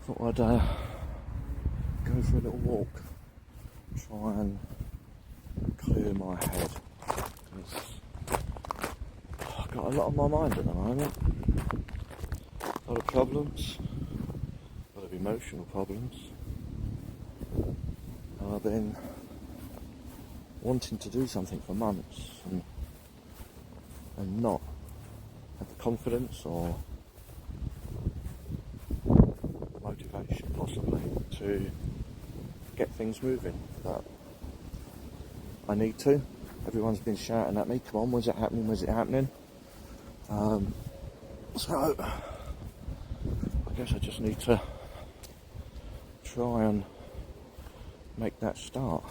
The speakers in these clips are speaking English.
Thought I'd go for a little walk, try and clear my head, because I've got a lot on my mind at the moment. A lot of problems, a lot of emotional problems. I've been wanting to do something for months and not have the confidence or motivation possibly to get things moving, but I need to. Everyone's been shouting at me, come on, when's it happening, when's it happening? So I guess I just need to try and make that start.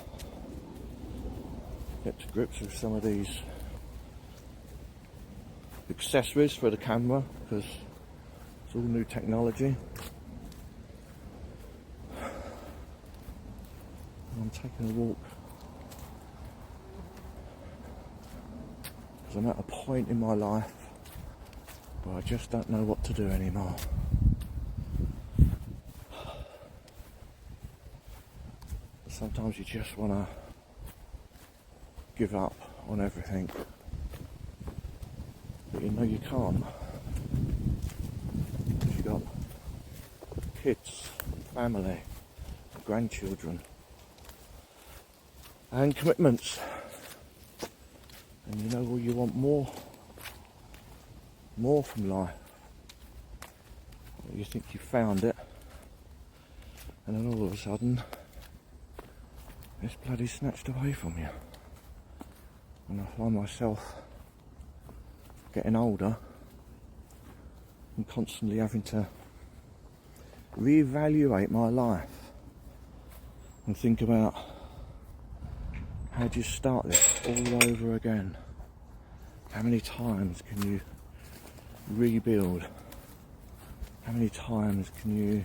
Get to grips with some of these accessories for the camera, because it's all new technology. I'm taking a walk because I'm at a point in my life where I just don't know what to do anymore. Sometimes you just want to give up on everything, but you know you can't. You've got kids, family, grandchildren, and commitments, and you know, well, you want more from life. You think you found it, and then all of a sudden it's bloody snatched away from you. And I find myself getting older and constantly having to reevaluate my life and think about, how do you start this all over again? How many times can you rebuild? How many times can you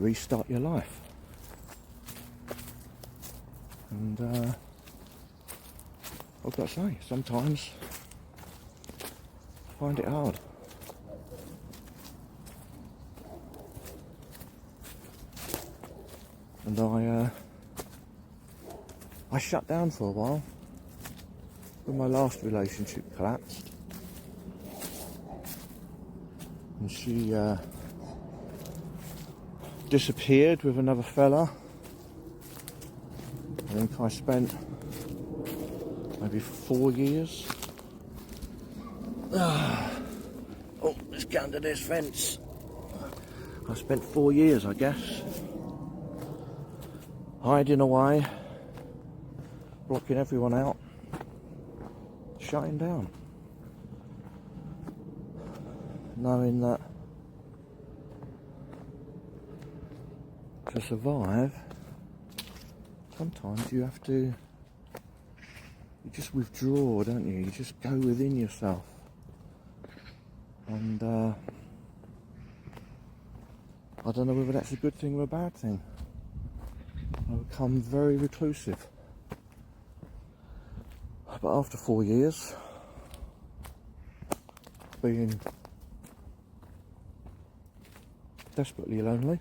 restart your life? And I've got to say, sometimes I find it hard. And I shut down for a while when my last relationship collapsed, and she disappeared with another fella. I think I spent maybe 4 years. Oh, let's get under this fence. I spent 4 years, I guess, hiding away, blocking everyone out, shutting down, knowing that to survive, sometimes you have to, you just withdraw, don't you? You just go within yourself, and I don't know whether that's a good thing or a bad thing. I become very reclusive. But after 4 years being desperately lonely,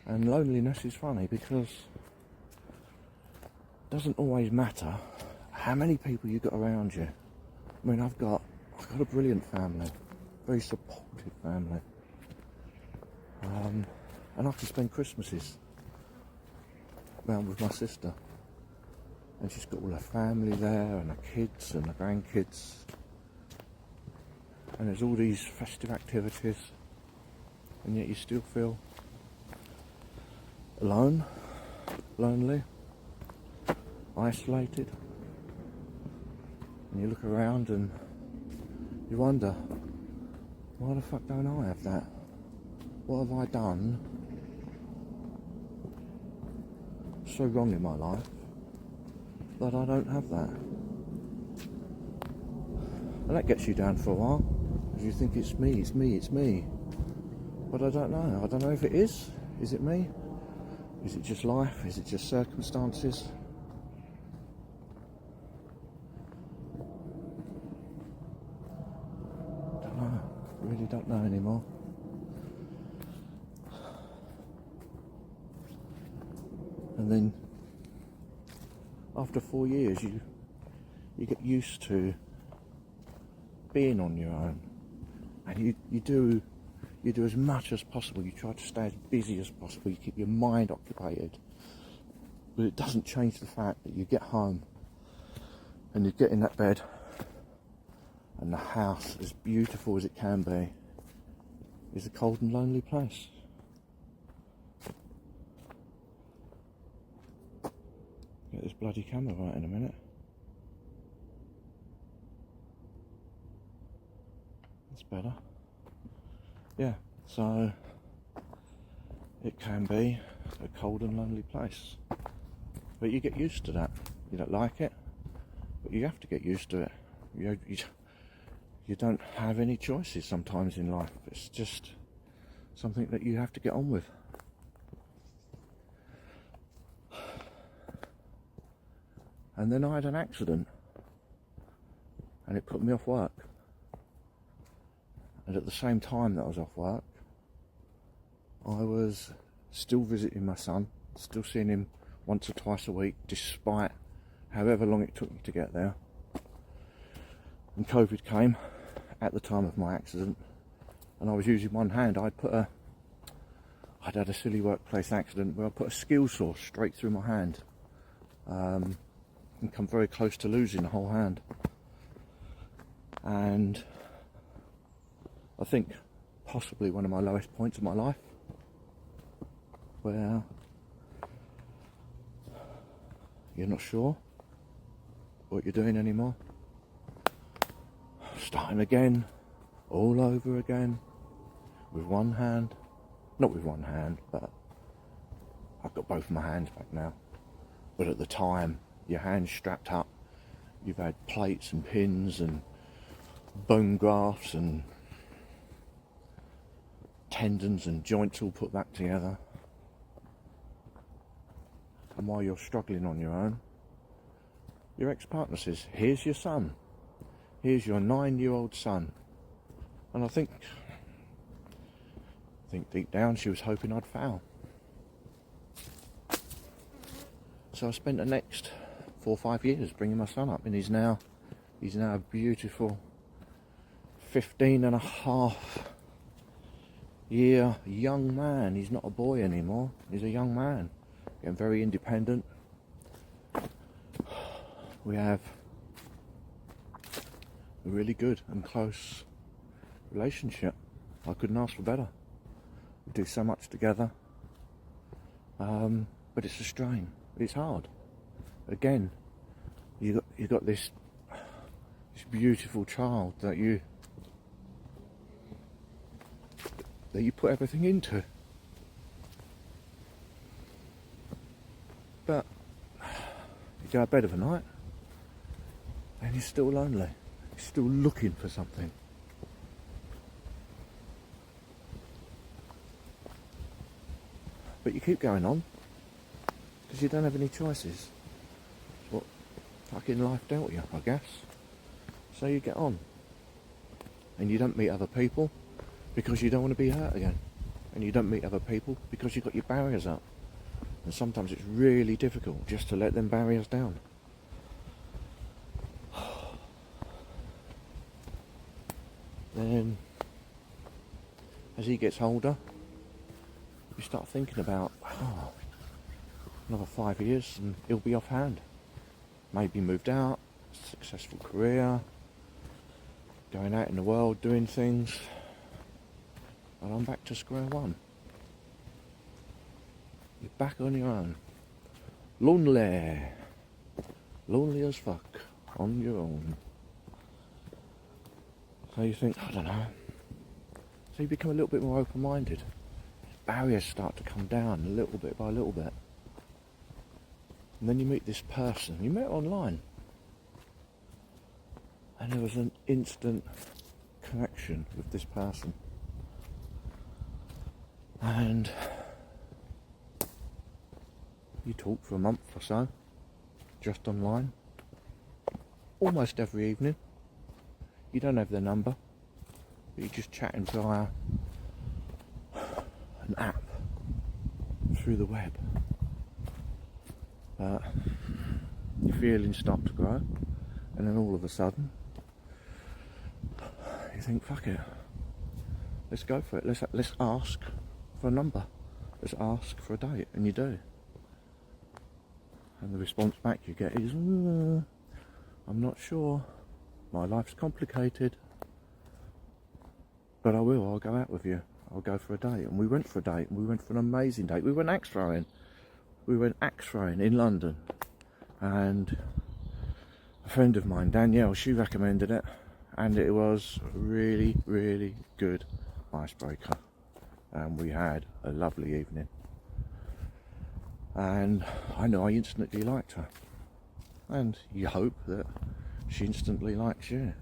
and loneliness is funny because it doesn't always matter how many people you've got around you. I mean, I've got a brilliant family, very supportive family, and I can spend Christmases around with my sister, and she's got all her family there, and her kids and her grandkids, and there's all these festive activities, and yet you still feel alone, lonely, isolated. And you look around and you wonder, why the fuck don't I have that? What have I done so wrong in my life that I don't have that? And that gets you down for a while, because you think it's me, it's me, it's me. But I don't know. I don't know if it is. Is it me? Is it just life? Is it just circumstances? I don't know. I really really don't know anymore. And then after 4 years you get used to being on your own, and you do as much as possible. You try to stay as busy as possible. You keep your mind occupied, but it doesn't change the fact that you get home and you get in that bed, and the house, as beautiful as it can be, is a cold and lonely place. Get this bloody camera right in a minute. That's better. Yeah, so it can be a cold and lonely place. But you get used to that. You don't like it, but you have to get used to it. You don't have any choices sometimes in life. It's just something that you have to get on with. And then I had an accident, and it put me off work. And at the same time that I was off work, I was still visiting my son, still seeing him once or twice a week, despite however long it took me to get there. And COVID came at the time of my accident, and I was using one hand. I'd had a silly workplace accident where I put a skill saw straight through my hand, and come very close to losing the whole hand. And I think possibly one of my lowest points of my life, where you're not sure what you're doing anymore. Starting again, all over again, with one hand. Not with one hand, but I've got both my hands back now. But at the time, your hand's strapped up, you've had plates and pins and bone grafts and tendons and joints all put back together. And while you're struggling on your own, your ex-partner says, here's your son, here's your 9-year-old son. And I think deep down she was hoping I'd fail. So I spent the next 4 or 5 years bringing my son up, and he's now a beautiful 15-and-a-half-year young man. He's not a boy anymore, he's a young man, getting very independent. We have a really good and close relationship. I couldn't ask for better. We do so much together, but it's a strain. It's hard. Again, you got this beautiful child that you put everything into, but you go to bed of a night and you're still lonely. You're still looking for something. But you keep going on, because you don't have any choices. It's what fucking life dealt you, I guess. So you get on. And you don't meet other people because you don't want to be hurt again. And you don't meet other people because you've got your barriers up. And sometimes it's really difficult just to let them barriers down. Then, as he gets older, you start thinking about, another 5 years and he'll be offhand. Maybe moved out, successful career, going out in the world, doing things, and I'm back to square one. You're back on your own. Lonely as fuck, on your own. So you think, I don't know. So you become a little bit more open-minded. Barriers start to come down a little bit by little bit. And then you meet this person. You met online. And there was an instant connection with this person. And you talk for a month or so, just online, almost every evening. You don't have their number, You're just chatting via an app through the web. But your feelings start to grow, and then all of a sudden you think, fuck it, let's go for it. Let's ask for a number. Let's ask for a date, and you do. And the response back you get is, I'm not sure. My life's complicated. But I'll go out with you. I'll go for a date. And we went for a date, and we went for an amazing date. We went axe throwing. We went axe throwing in London. And a friend of mine, Danielle, she recommended it. And it was a really, really good icebreaker. And we had a lovely evening. And I know I instantly liked her. And you hope that she instantly likes you.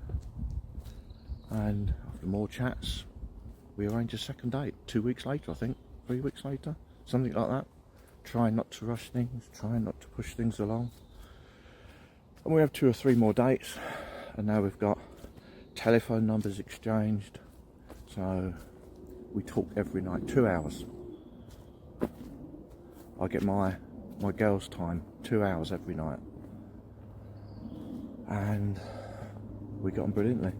And after more chats, we arranged a second date 2 weeks later, I think, 3 weeks later, something like that. Try not to rush things, try not to push things along. And we have 2 or 3 more dates, and now we've got telephone numbers exchanged. So we talk every night, 2 hours. I get my girl's time, 2 hours every night. And we get on brilliantly.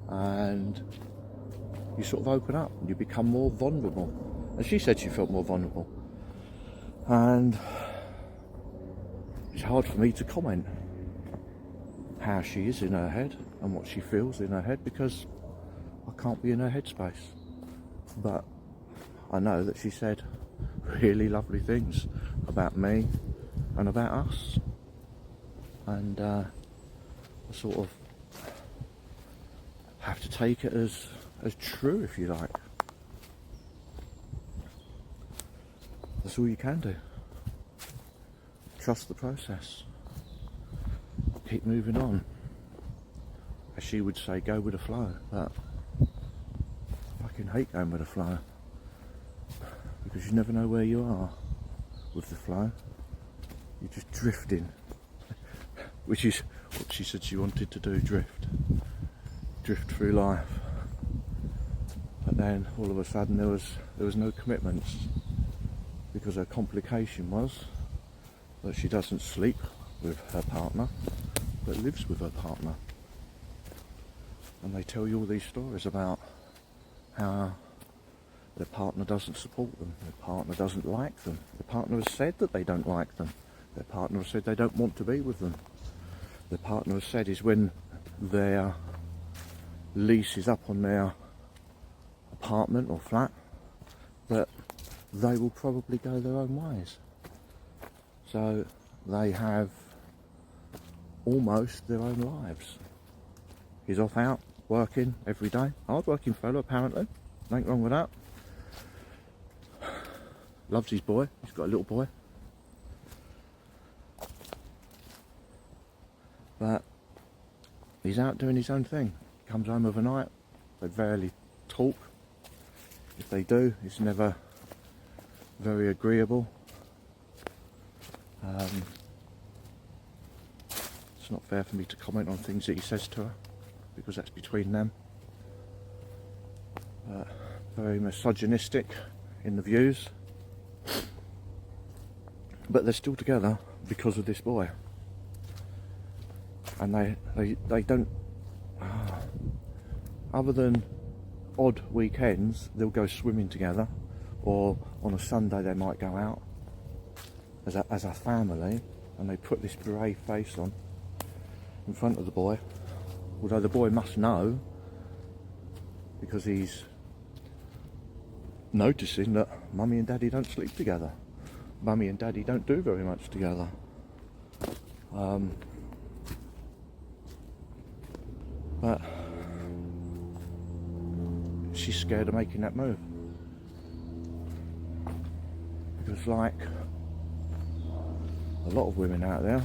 And you sort of open up and you become more vulnerable. And she said she felt more vulnerable. And it's hard for me to comment how she is in her head and what she feels in her head, because I can't be in her headspace. But I know that she said really lovely things about me and about us. And I sort of have to take it as true, if you like. That's all you can do. Trust the process. Keep moving on. As she would say, go with the flow. But I fucking hate going with the flow, because you never know where you are with the flow. You're just drifting. Which is what she said she wanted to do, drift through life. But then all of a sudden there was no commitments, because her complication was that she doesn't sleep with her partner, but lives with her partner. And they tell you all these stories about how their partner doesn't support them, their partner doesn't like them, their partner has said that they don't like them, their partner has said they don't want to be with them. The partner has said is when their lease is up on their apartment or flat, that they will probably go their own ways. So they have almost their own lives. He's off out working every day. Hard working fellow, apparently. Nothing wrong with that. Loves his boy. He's got a little boy. But he's out doing his own thing. Comes home overnight. They rarely talk. If they do, it's never very agreeable. It's not fair for me to comment on things that he says to her, because that's between them. Very misogynistic in the views. But they're still together because of this boy. And they don't, other than odd weekends, they'll go swimming together, or on a Sunday they might go out as a family, and they put this brave face on in front of the boy, although the boy must know, because he's noticing that mummy and daddy don't sleep together, mummy and daddy don't do very much together. But she's scared of making that move, because like a lot of women out there,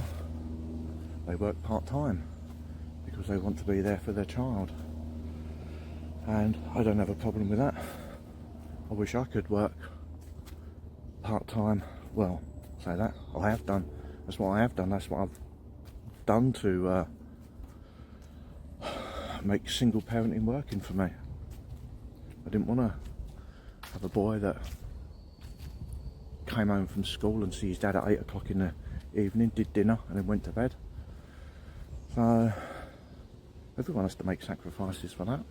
they work part-time because they want to be there for their child, and I don't have a problem with that. I wish I could work part-time. Well, say that, I have done. That's what I have done. That's what I've done to make single parenting working for me. I didn't want to have a boy that came home from school and see his dad at 8 o'clock in the evening, did dinner and then went to bed. So everyone has to make sacrifices for that.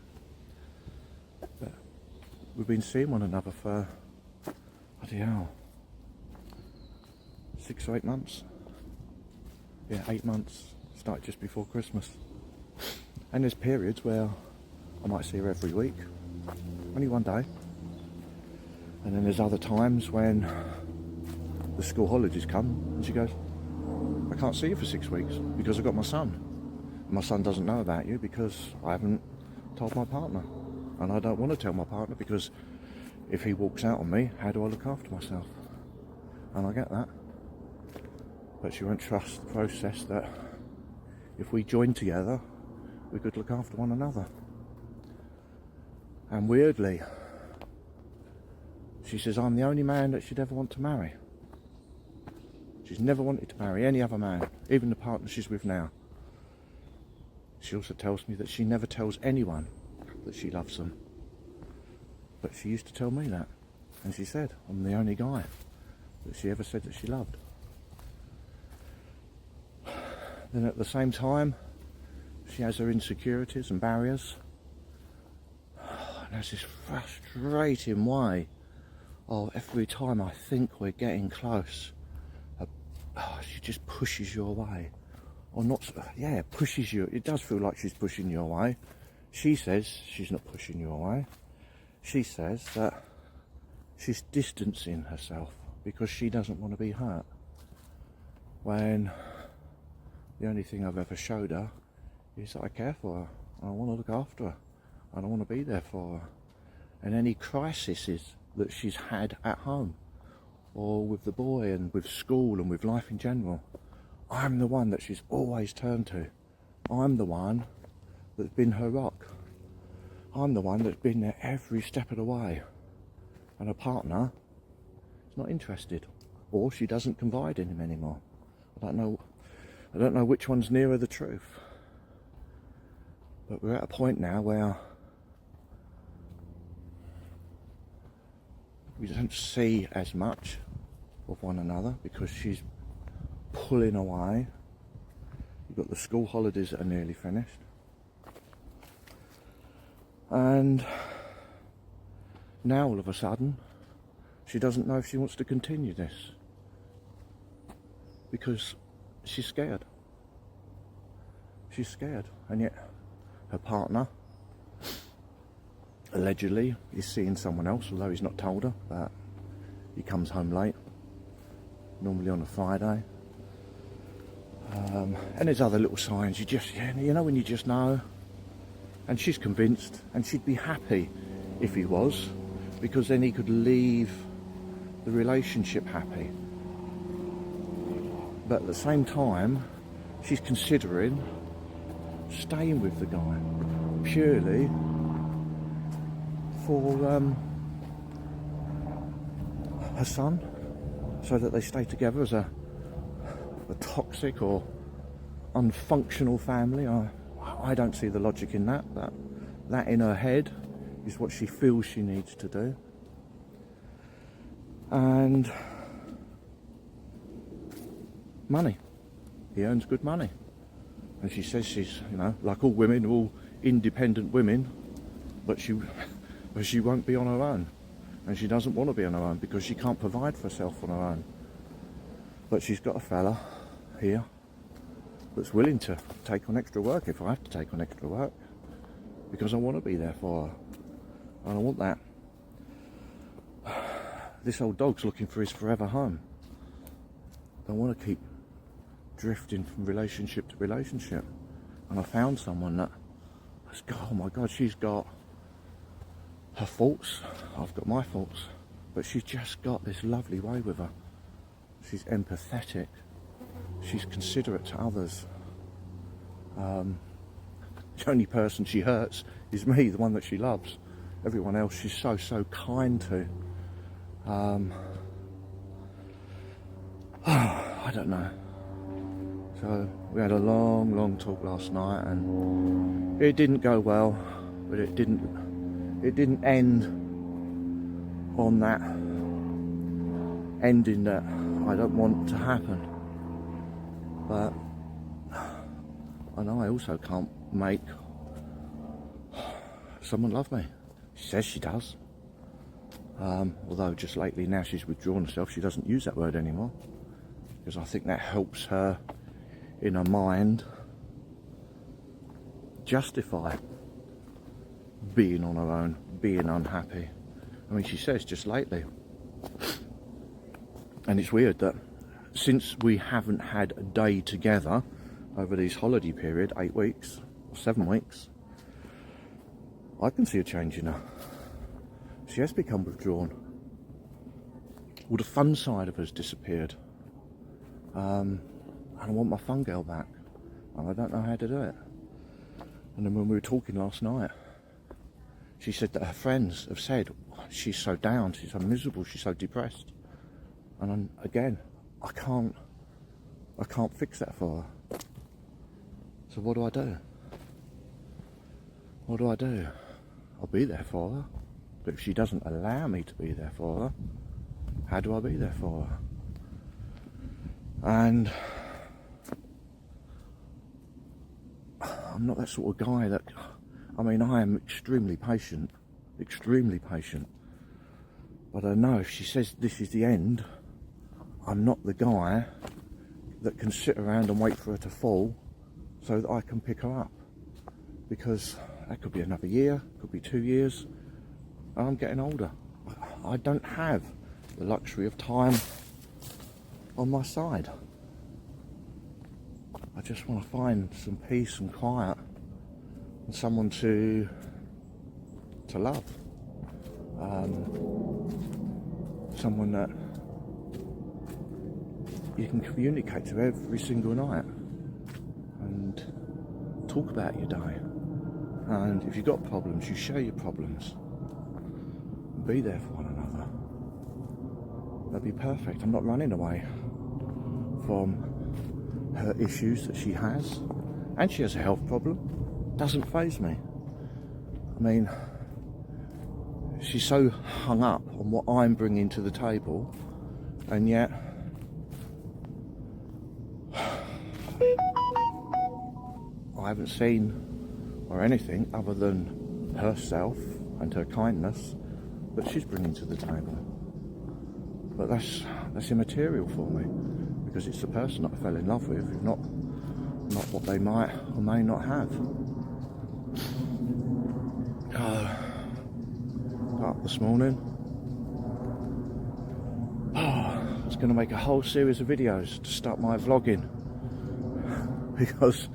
But we've been seeing one another for, bloody hell, 6 or 8 months. Yeah, 8 months. Started just before Christmas. And there's periods where I might see her every week, only one day. And then there's other times when the school holidays come and she goes, I can't see you for 6 weeks because I've got my son. My son doesn't know about you because I haven't told my partner. And I don't want to tell my partner because if he walks out on me, how do I look after myself? And I get that. But she won't trust the process that if we join together, we could look after one another. And weirdly, she says I'm the only man that she'd ever want to marry. She's never wanted to marry any other man, even the partner she's with now. She also tells me that she never tells anyone that she loves them. But she used to tell me that. And she said, I'm the only guy that she ever said that she loved. Then at the same time, she has her insecurities and barriers. And there's this frustrating way of every time I think we're getting close, she just pushes you away. Or not, yeah, pushes you. It does feel like she's pushing you away. She says she's not pushing you away. She says that she's distancing herself because she doesn't want to be hurt. When the only thing I've ever showed her is that I care for her. I want to look after her. And I want to be there for her. And any crises that she's had at home, or with the boy and with school and with life in general, I'm the one that she's always turned to. I'm the one that's been her rock. I'm the one that's been there every step of the way. And her partner is not interested, or she doesn't confide in him anymore. I don't know which one's nearer the truth. But we're at a point now where we don't see as much of one another because she's pulling away. You've got the school holidays that are nearly finished. And now all of a sudden, she doesn't know if she wants to continue this because she's scared. She's scared, and yet her partner allegedly is seeing someone else, although he's not told her, but he comes home late, normally on a Friday. And there's other little signs, you know when you just know. And she's convinced, and she'd be happy if he was, because then he could leave the relationship happy. But at the same time, she's considering staying with the guy purely for her son, so that they stay together as a toxic or unfunctional family. I don't see the logic in that, but that in her head is what she feels she needs to do. And money. He earns good money. And she says she's, like all women, all independent women, but she won't be on her own. And she doesn't want to be on her own because she can't provide for herself on her own. But she's got a fella here that's willing to take on extra work if I have to take on extra work, because I want to be there for her. And I want that. This old dog's looking for his forever home. Don't want to keep drifting from relationship to relationship. And I found someone that has got, oh my God, she's got her faults, I've got my faults, but she's just got this lovely way with her. She's empathetic, she's considerate to others. The only person she hurts is me, the one that she loves. Everyone else she's so kind to. I don't know. So we had a long talk last night, and it didn't go well, but it didn't end on that ending that I don't want to happen. But I know I also can't make someone love me. She says she does. Although just lately, now she's withdrawn herself, she doesn't use that word anymore, because I think that helps her in her mind justify being on her own, being unhappy. I mean, she says just lately, and it's weird that since we haven't had a day together over this holiday period, 8 weeks or 7 weeks, I can see a change in her. She has become withdrawn. All the fun side of her's disappeared. And I want my fun girl back, and I don't know how to do it. And then when we were talking last night, she said that her friends have said, she's so down, she's so miserable, she's so depressed. And again, I can't fix that for her. So what do I do? What do I do? I'll be there for her. But if she doesn't allow me to be there for her, how do I be there for her? And I'm not that sort of guy that, I mean, I am extremely patient. But I know if she says this is the end, I'm not the guy that can sit around and wait for her to fall so that I can pick her up. Because that could be another year, could be 2 years, and I'm getting older. I don't have the luxury of time on my side. I just want to find some peace and quiet and someone to love. Someone that you can communicate to every single night and talk about your day. And if you've got problems, you share your problems. Be there for one another. That'd be perfect. I'm not running away from her issues that she has, and she has a health problem. Doesn't faze me. I mean, she's so hung up on what I'm bringing to the table, and yet I haven't seen or anything other than herself and her kindness that she's bringing to the table. But that's immaterial for me, because it's the person that I fell in love with, not what they might or may not have. Got up this morning. I was going to make a whole series of videos to start my vlogging, because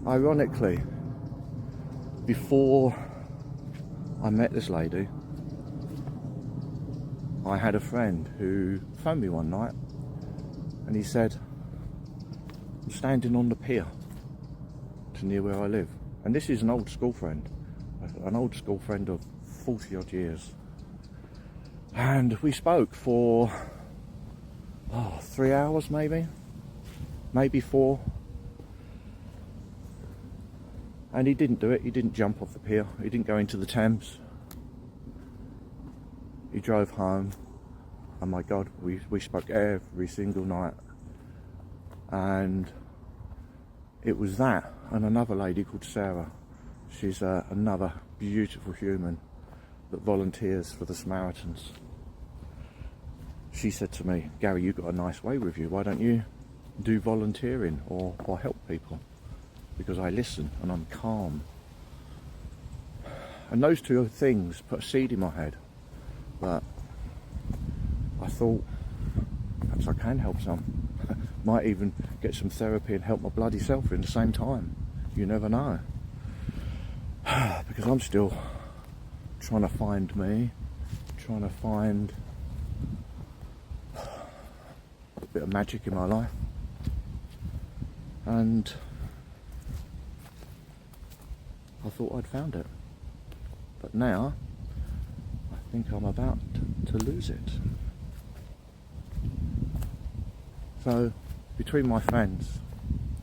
ironically, before I met this lady, I had a friend who phoned me one night, and he said, I'm standing on the pier to near where I live. And this is an old school friend of 40 odd years. And we spoke for 3 hours, maybe 4. And he didn't do it. He didn't jump off the pier. He didn't go into the Thames. He drove home, and my God, we spoke every single night. And it was that and another lady called Sarah. She's another beautiful human that volunteers for the Samaritans. She said to me, Gary, you've got a nice way with you. Why don't you do volunteering or help people? Because I listen and I'm calm. And those two things put a seed in my head. But I thought, perhaps I can help some. Might even get some therapy and help my bloody self in the same time. You never know. Because I'm still trying to find me, trying to find a bit of magic in my life. And I thought I'd found it. But now, I think I'm about to lose it. So, between my friends,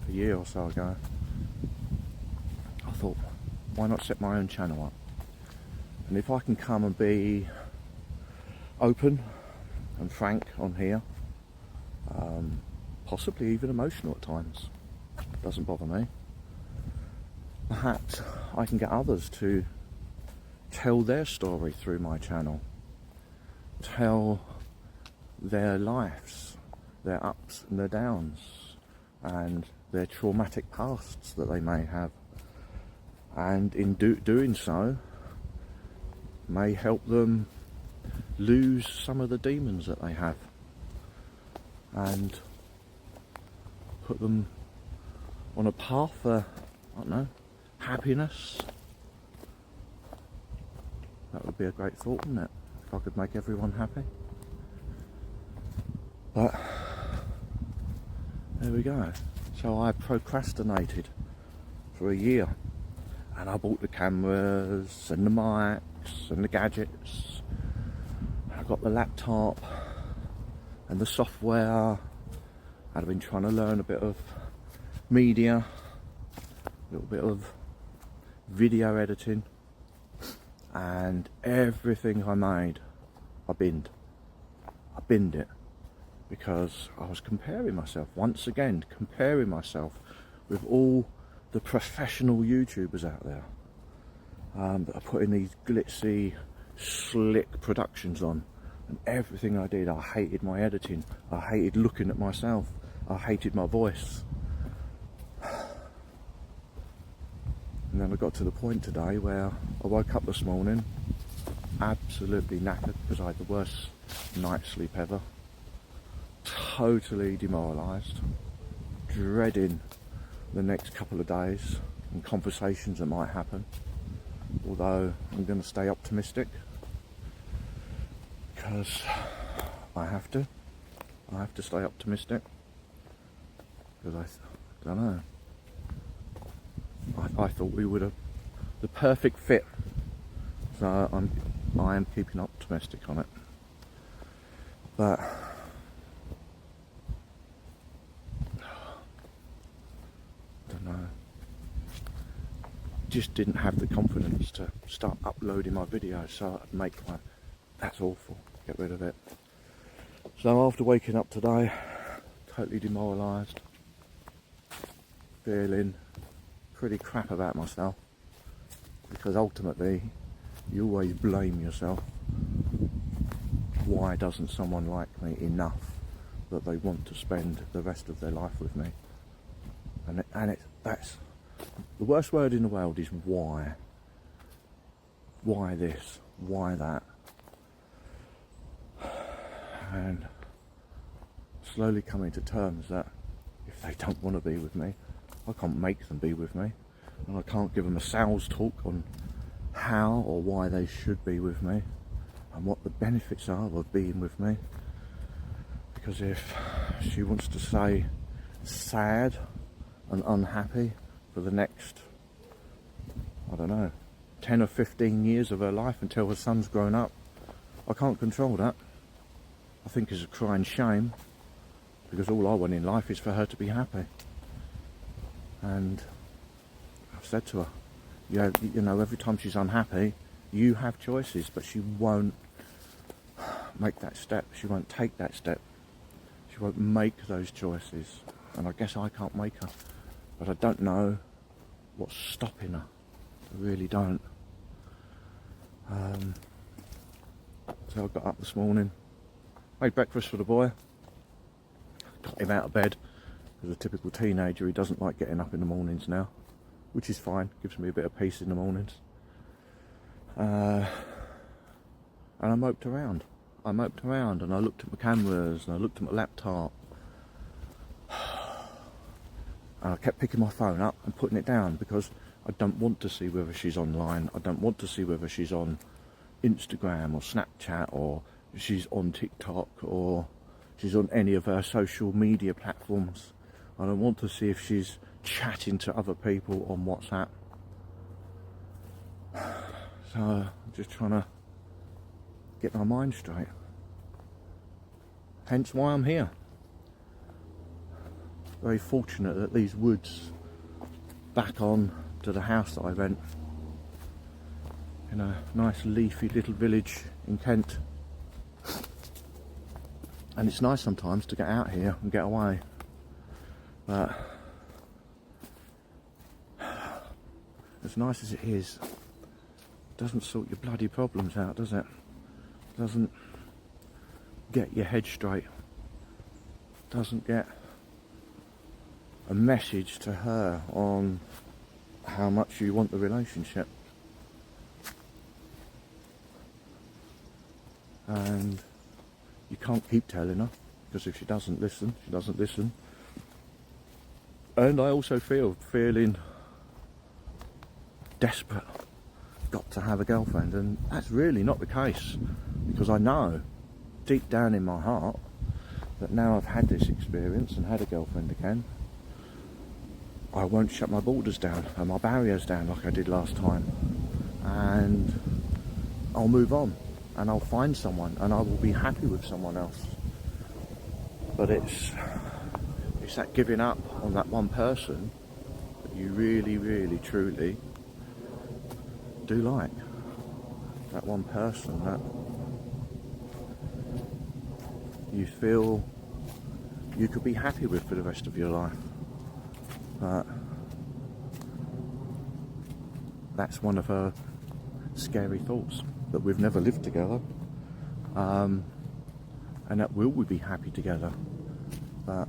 a year or so ago, I thought, why not set my own channel up? And if I can come and be open and frank on here, possibly even emotional at times, doesn't bother me. Perhaps I can get others to tell their story through my channel, tell their lives, their ups and their downs, and their traumatic pasts that they may have, and in doing so may help them lose some of the demons that they have and put them on a path for, I don't know, happiness. That would be a great thought, wouldn't it? If I could make everyone happy. But there we go. So I procrastinated for a year, and I bought the cameras and the mics and the gadgets. I got the laptop and the software. I'd been trying to learn a bit of media, a little bit of video editing, and everything I made, I binned it, because I was comparing myself, once again, comparing myself with all the professional YouTubers out there that are putting these glitzy, slick productions on, and everything I did, I hated my editing, I hated looking at myself, I hated my voice. And then I got to the point today where I woke up this morning absolutely knackered because I had the worst night's sleep ever, totally demoralised, dreading the next couple of days and conversations that might happen, although I'm going to stay optimistic because I have to stay optimistic, because I don't know, I thought we would have the perfect fit, so I am keeping optimistic on it. But I don't know, just didn't have the confidence to start uploading my videos, so I'd make one. That's awful, get rid of it. So after waking up today, totally demoralised, feeling pretty crap about myself, because ultimately you always blame yourself. Why doesn't someone like me enough that they want to spend the rest of their life with me? And that's the worst word in the world, is why. Why this? Why that? And slowly coming to terms that if they don't want to be with me, I can't make them be with me, and I can't give them a sales talk on how or why they should be with me and what the benefits are of being with me. Because if she wants to stay sad and unhappy for the next, I don't know, 10 or 15 years of her life until her son's grown up, I can't control that. I think it's a crying shame, because all I want in life is for her to be happy. And I've said to her, yeah, you know, every time she's unhappy, you have choices, but she won't make that step. She won't take that step. She won't make those choices. And I guess I can't make her. But I don't know what's stopping her. I really don't. So I got up this morning, made breakfast for the boy, got him out of bed. As a typical teenager, he doesn't like getting up in the mornings now, which is fine, gives me a bit of peace in the mornings. And I moped around and I looked at my cameras and I looked at my laptop, and I kept picking my phone up and putting it down, because I don't want to see whether she's online, I don't want to see whether she's on Instagram or Snapchat, or she's on TikTok, or she's on any of her social media platforms. I don't want to see if she's chatting to other people on WhatsApp. So I'm just trying to get my mind straight. Hence why I'm here. very fortunate that these woods back on to the house that I rent in a nice leafy little village in Kent. And it's nice sometimes to get out here and get away, but as nice as it is, it doesn't sort your bloody problems out, does it? Doesn't get your head straight, doesn't get a message to her on how much you want the relationship. And you can't keep telling her, because if she doesn't listen, she doesn't listen. And I also feeling desperate, got to have a girlfriend, and that's really not the case, because I know deep down in my heart that now I've had this experience and had a girlfriend again, I won't shut my borders down and my barriers down like I did last time, and I'll move on and I'll find someone and I will be happy with someone else. But it's that giving up on that one person that you really, really, truly do like. That one person that you feel you could be happy with for the rest of your life. But that's one of her scary thoughts, that we've never lived together, and that will we be happy together. But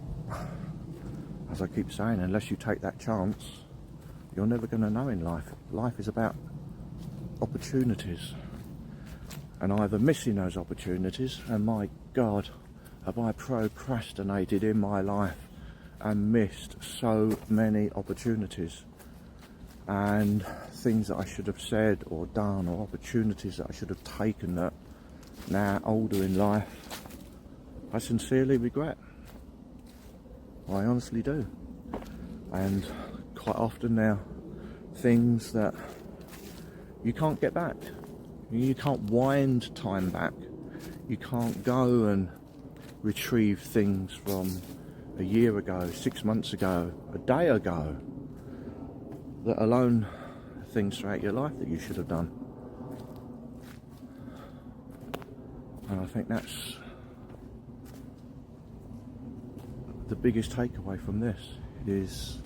as I keep saying, unless you take that chance, you're never going to know in life. Life is about opportunities, and either missing those opportunities, and my God, have I procrastinated in my life and missed so many opportunities and things that I should have said or done, or opportunities that I should have taken that now older in life I sincerely regret. I honestly do. And quite often now, things that you can't get back. You can't wind time back. You can't go and retrieve things from a year ago, 6 months ago, a day ago, let alone things throughout your life that you should have done. And I think that's the biggest takeaway from this, is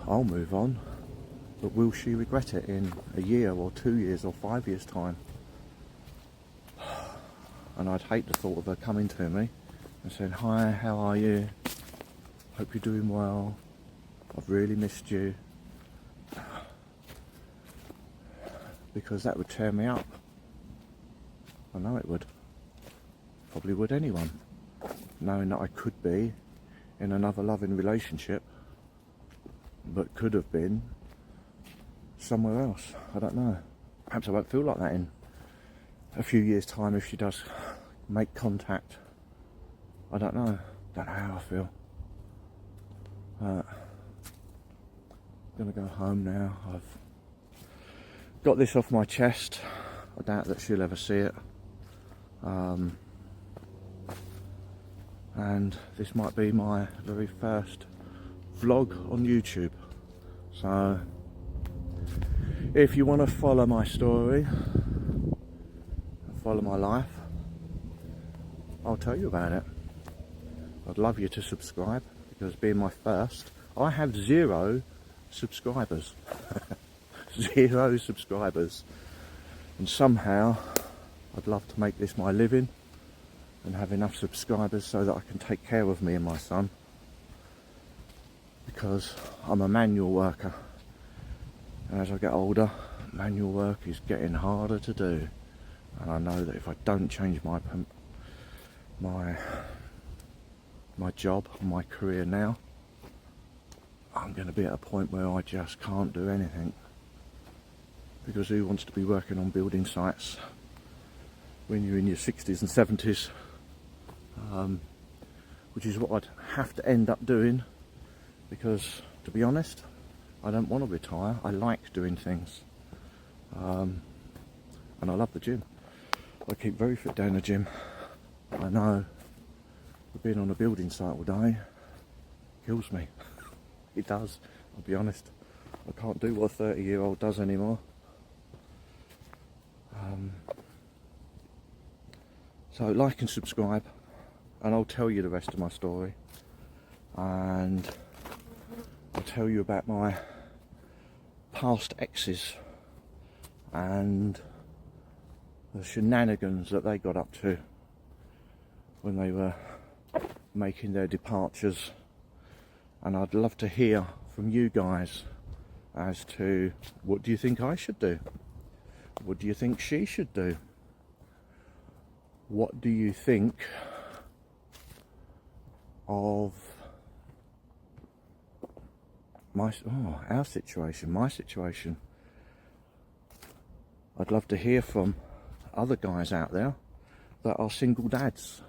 I'll move on, but will she regret it in a year or 2 years or 5 years time? And I'd hate the thought of her coming to me and saying, "Hi, how are you? Hope you're doing well. I've really missed you." Because that would tear me up. I know it would. Probably would anyone. Knowing that I could be in another loving relationship, but could have been somewhere else. I don't know. Perhaps I won't feel like that in a few years' time if she does make contact. I don't know. Don't know how I feel. I'm gonna go home now. I've got this off my chest. I doubt that she'll ever see it. And this might be my very first vlog on YouTube. So if you want to follow my story, follow my life, I'll tell you about it. I'd love you to subscribe, because being my first, I have 0 subscribers. 0 subscribers. And somehow I'd love to make this my living and have enough subscribers so that I can take care of me and my son, because I'm a manual worker, and as I get older, manual work is getting harder to do. And I know that if I don't change my job, my career now, I'm going to be at a point where I just can't do anything. Because who wants to be working on building sites when you're in your 60s and 70s? Which is what I'd have to end up doing, because to be honest, I don't want to retire. I like doing things, and I love the gym. I keep very fit down the gym. I know But being on a building site all day kills me. It does, I'll be honest. I can't do what a 30-year-old does anymore. So like and subscribe, and I'll tell you the rest of my story, and I'll tell you about my past exes and the shenanigans that they got up to when they were making their departures. And I'd love to hear from you guys as to, what do you think I should do? What do you think she should do? What do you think of our situation, my situation? I'd love to hear from other guys out there that are single dads,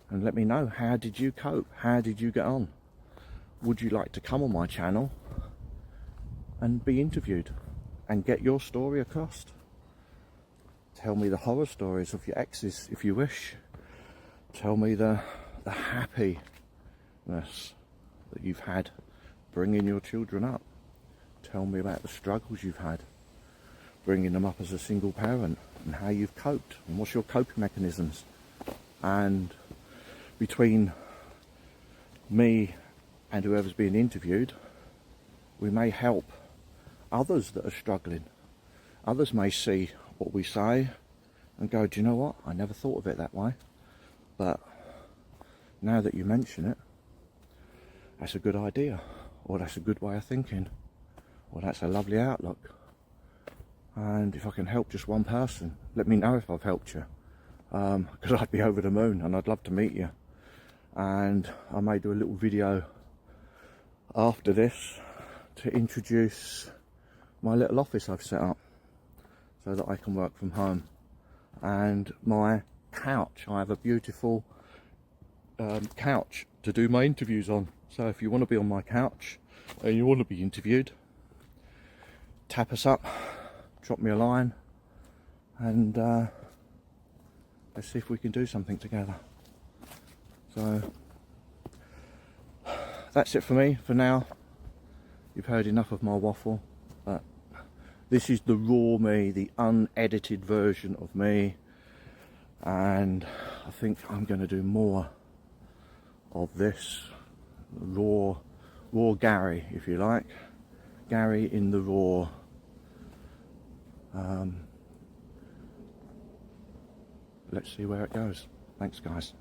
and let me know, how did you cope? How did you get on? Would you like to come on my channel and be interviewed and get your story across? Tell me the horror stories of your exes if you wish. Tell me the happiness that you've had bringing your children up. Tell me about the struggles you've had bringing them up as a single parent, and how you've coped, and what's your coping mechanisms. And between me and whoever's being interviewed, we may help others that are struggling. Others may see what we say and go, do you know what, I never thought of it that way, but now that you mention it, that's a good idea, or that's a good way of thinking, or that's a lovely outlook. And if I can help just one person, let me know if I've helped you, because I'd be over the moon, and I'd love to meet you. And I may do a little video after this to introduce my little office I've set up so that I can work from home, and my couch. I have a beautiful couch to do my interviews on. So if you want to be on my couch and you want to be interviewed, tap us up, drop me a line, and let's see if we can do something together. So that's it for me for now. You've heard enough of my waffle, but this is the raw me, the unedited version of me, and I think I'm going to do more of this raw Gary, if you like. Gary in the raw. Let's see where it goes. Thanks, guys.